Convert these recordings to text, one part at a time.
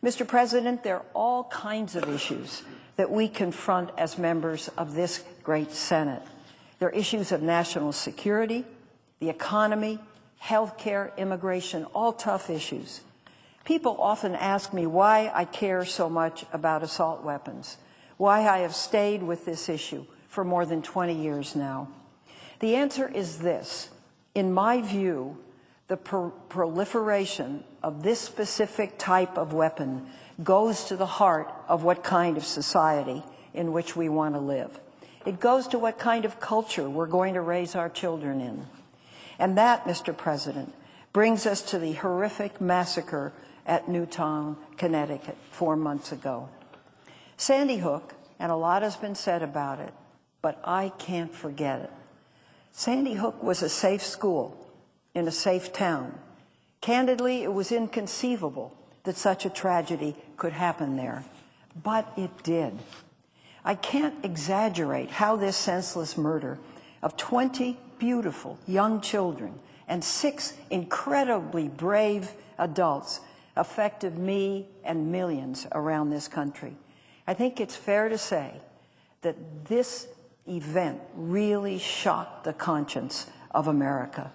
Mr. President, there are all kinds of issues that we confront as members of this great Senate. There are issues of national security, the economy, health care, immigration, all tough issues. People often ask me why I care so much about assault weapons, why I have stayed with this issue for more than 20 years now. The answer is this. In my view, the proliferation of this specific type of weapon goes to the heart of what kind of society in which we want to live. It goes to what kind of culture we're going to raise our children in. And that, Mr. President, brings us to the horrific massacre at Newtown, Connecticut, 4 months ago. Sandy Hook, and a lot has been said about it, but I can't forget it. Sandy Hook was a safe school in a safe town. Candidly, it was inconceivable that such a tragedy could happen there, but it did. I can't exaggerate how this senseless murder of 20 beautiful young children and 6 incredibly brave adults affected me and millions around this country. I think it's fair to say that this event really shocked the conscience of America.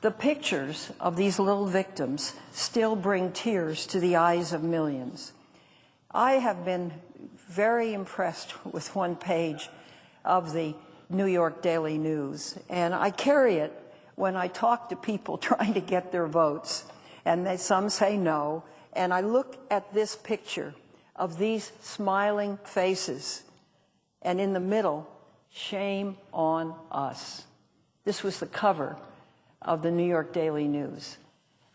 The pictures of these little victims still bring tears to the eyes of millions. I have been very impressed with one page of the New York Daily News, and I carry it when I talk to people trying to get their votes, and some say no, and I look at this picture of these smiling faces, and in the middle, shame on us. This was the cover of the New York Daily News,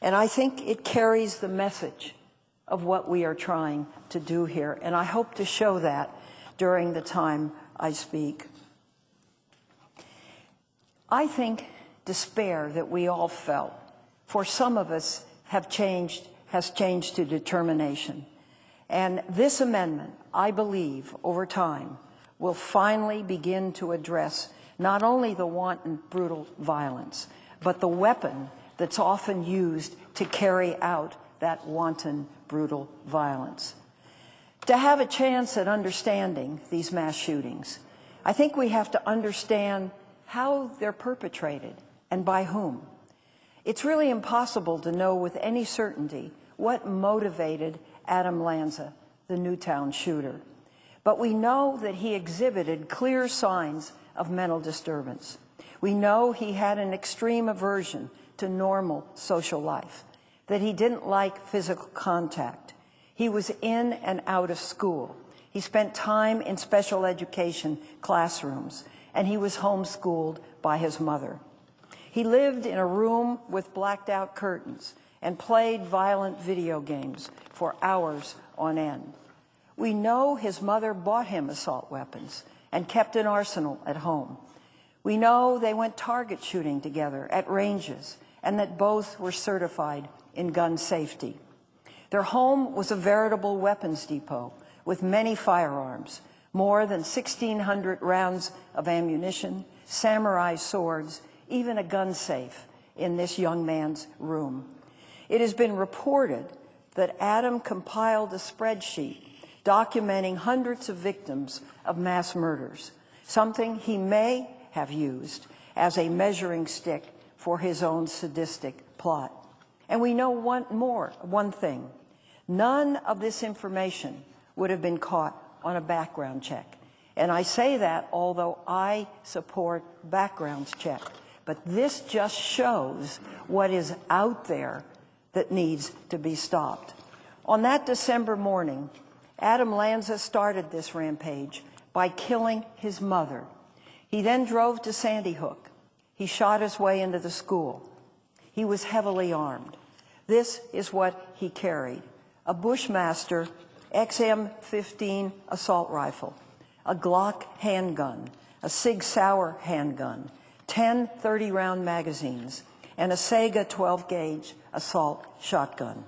and I think it carries the message of what we are trying to do here, and I hope to show that during the time I speak. I think despair that we all felt, for some of us, has changed to determination. And this amendment, I believe, over time, will finally begin to address not only the wanton, brutal violence, but the weapon that's often used to carry out that wanton, brutal violence. To have a chance at understanding these mass shootings, I think we have to understand how they're perpetrated and by whom. It's really impossible to know with any certainty what motivated Adam Lanza, the Newtown shooter. But we know that he exhibited clear signs of mental disturbance. We know he had an extreme aversion to normal social life, that he didn't like physical contact. He was in and out of school. He spent time in special education classrooms, and he was homeschooled by his mother. He lived in a room with blacked out curtains and played violent video games for hours on end. We know his mother bought him assault weapons and kept an arsenal at home. We know they went target shooting together at ranges and that both were certified in gun safety. Their home was a veritable weapons depot with many firearms, more than 1,600 rounds of ammunition, samurai swords, even a gun safe in this young man's room. It has been reported that Adam compiled a spreadsheet documenting hundreds of victims of mass murders, something he may have used as a measuring stick for his own sadistic plot. And we know one thing. None of this information would have been caught on a background check. And I say that although I support background check. But this just shows what is out there that needs to be stopped. On that December morning, Adam Lanza started this rampage by killing his mother. He then drove to Sandy Hook. He shot his way into the school. He was heavily armed. This is what he carried: a Bushmaster XM-15 assault rifle, a Glock handgun, a Sig Sauer handgun, 10 30-round magazines, and a Sega 12-gauge assault shotgun.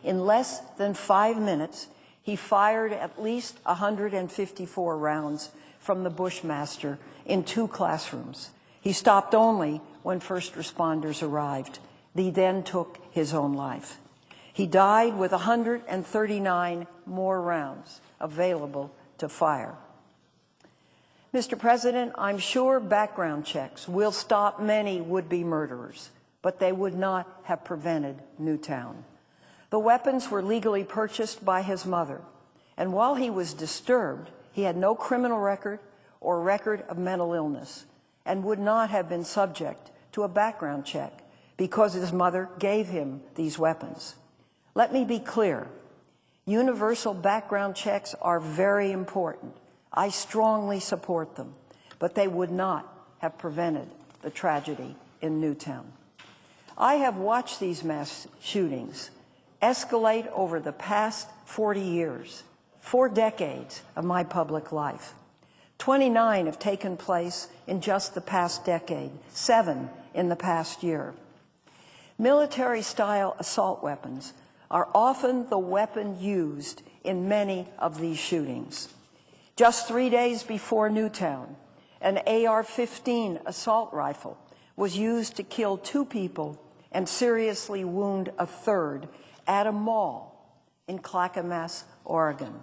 In less than 5 minutes, he fired at least 154 rounds from the Bushmaster in 2 classrooms. He stopped only when first responders arrived. He then took his own life. He died with 139 more rounds available to fire. Mr. President, I'm sure background checks will stop many would-be murderers, but they would not have prevented Newtown. The weapons were legally purchased by his mother, and while he was disturbed, he had no criminal record or record of mental illness and would not have been subject to a background check because his mother gave him these weapons. Let me be clear. Universal background checks are very important. I strongly support them, but they would not have prevented the tragedy in Newtown. I have watched these mass shootings escalate over the past 40 years, 4 decades of my public life. 29 have taken place in just the past decade, 7 in the past year. Military-style assault weapons are often the weapon used in many of these shootings. Just 3 days before Newtown, an AR-15 assault rifle was used to kill 2 people and seriously wound a 3rd at a mall in Clackamas, Oregon.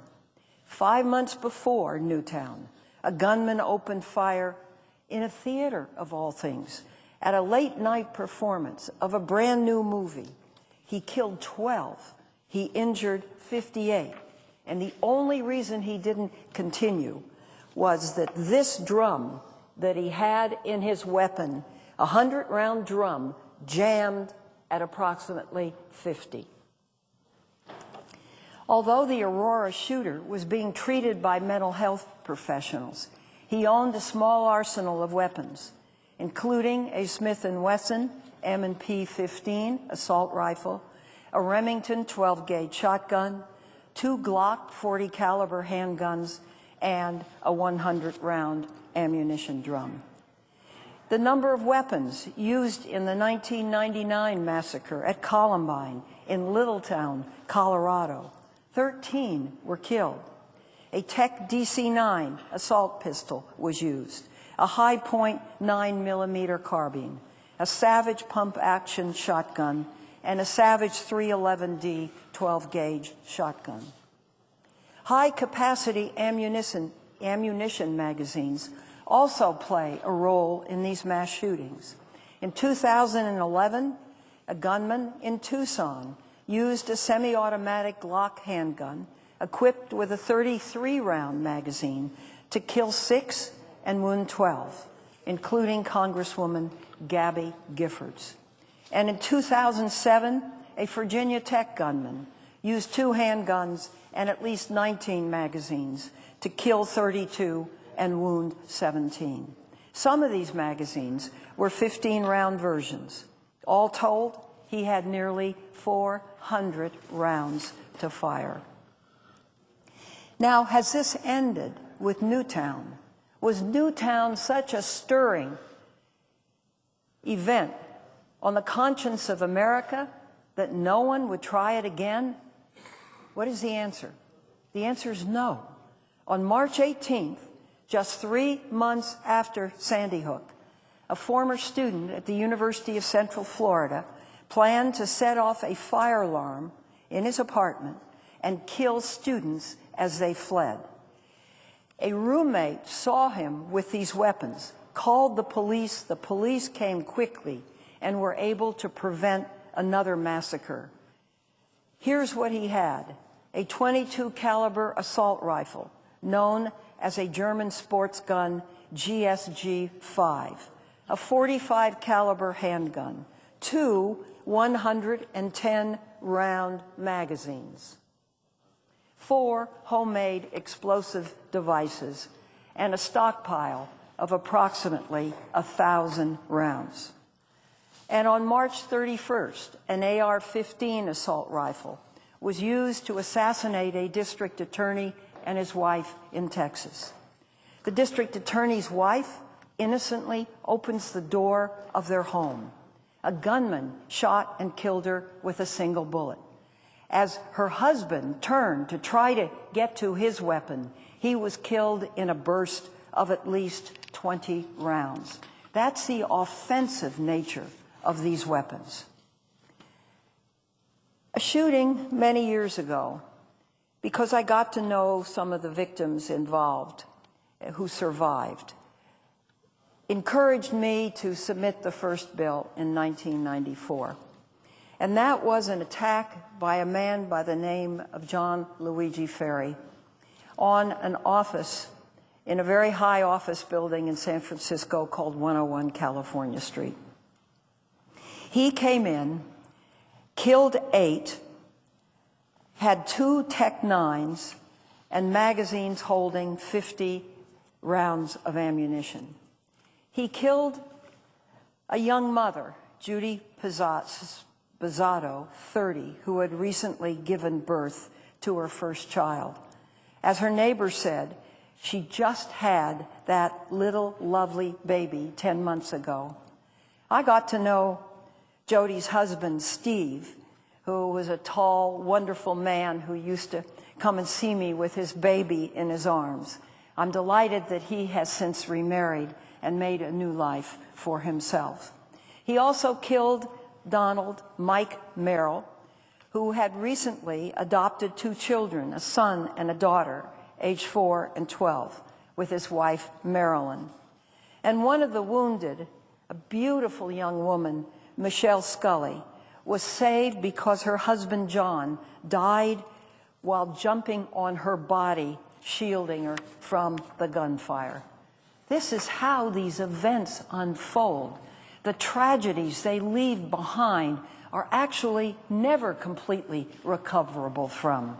5 months before Newtown, a gunman opened fire in a theater, of all things, at a late-night performance of a brand-new movie. He killed 12. He injured 58. And the only reason he didn't continue was that this drum that he had in his weapon, a 100-round drum, jammed at approximately 50. Although the Aurora shooter was being treated by mental health professionals, he owned a small arsenal of weapons, including a Smith & Wesson M&P 15 assault rifle, a Remington 12-gauge shotgun, 2 Glock 40 caliber handguns, and a 100-round ammunition drum. The number of weapons used in the 1999 massacre at Columbine in Littletown, Colorado, 13 were killed. A Tech DC-9 assault pistol was used, a high-point 9mm carbine, a Savage pump-action shotgun, and a Savage 311D 12-gauge shotgun. High-capacity ammunition magazines also play a role in these mass shootings. In 2011, a gunman in Tucson used a semi-automatic Glock handgun equipped with a 33-round magazine to kill 6 and wound 12, including Congresswoman Gabby Giffords. And in 2007, a Virginia Tech gunman used 2 handguns and at least 19 magazines to kill 32 and wound 17. Some of these magazines were 15-round versions. All told, he had nearly 400 rounds to fire. Now, has this ended with Newtown? Was Newtown such a stirring event on the conscience of America that no one would try it again? What is the answer? The answer is no. On March 18th, just 3 months after Sandy Hook, a former student at the University of Central Florida planned to set off a fire alarm in his apartment and kill students as they fled. A roommate saw him with these weapons, called the police. The police came quickly and were able to prevent another massacre. Here's what he had: a .22 caliber assault rifle, known as a German sports gun GSG-5, a .45 caliber handgun, 2 110-round magazines, 4 homemade explosive devices, and a stockpile of approximately 1,000 rounds. And on March 31st, an AR-15 assault rifle was used to assassinate a district attorney and his wife in Texas. The district attorney's wife innocently opens the door of their home. A gunman shot and killed her with a single bullet. As her husband turned to try to get to his weapon, he was killed in a burst of at least 20 rounds. That's the offensive nature of these weapons. A shooting many years ago, because I got to know some of the victims involved who survived, encouraged me to submit the first bill in 1994. And that was an attack by a man by the name of John Luigi Ferri on an office in a very high office building in San Francisco called 101 California Street. He came in, killed 8, had 2 Tech-9s and magazines holding 50 rounds of ammunition. He killed a young mother, Judy Pizzato, 30, who had recently given birth to her first child. As her neighbor said, she just had that little lovely baby 10 months ago. I got to know Jody's husband, Steve, who was a tall, wonderful man who used to come and see me with his baby in his arms. I'm delighted that he has since remarried and made a new life for himself. He also killed Donald Mike Merrill, who had recently adopted 2 children, a son and a daughter, aged 4 and 12, with his wife, Marilyn. And one of the wounded, a beautiful young woman, Michelle Scully, was saved because her husband, John, died while jumping on her body, shielding her from the gunfire. This is how these events unfold. The tragedies they leave behind are actually never completely recoverable from.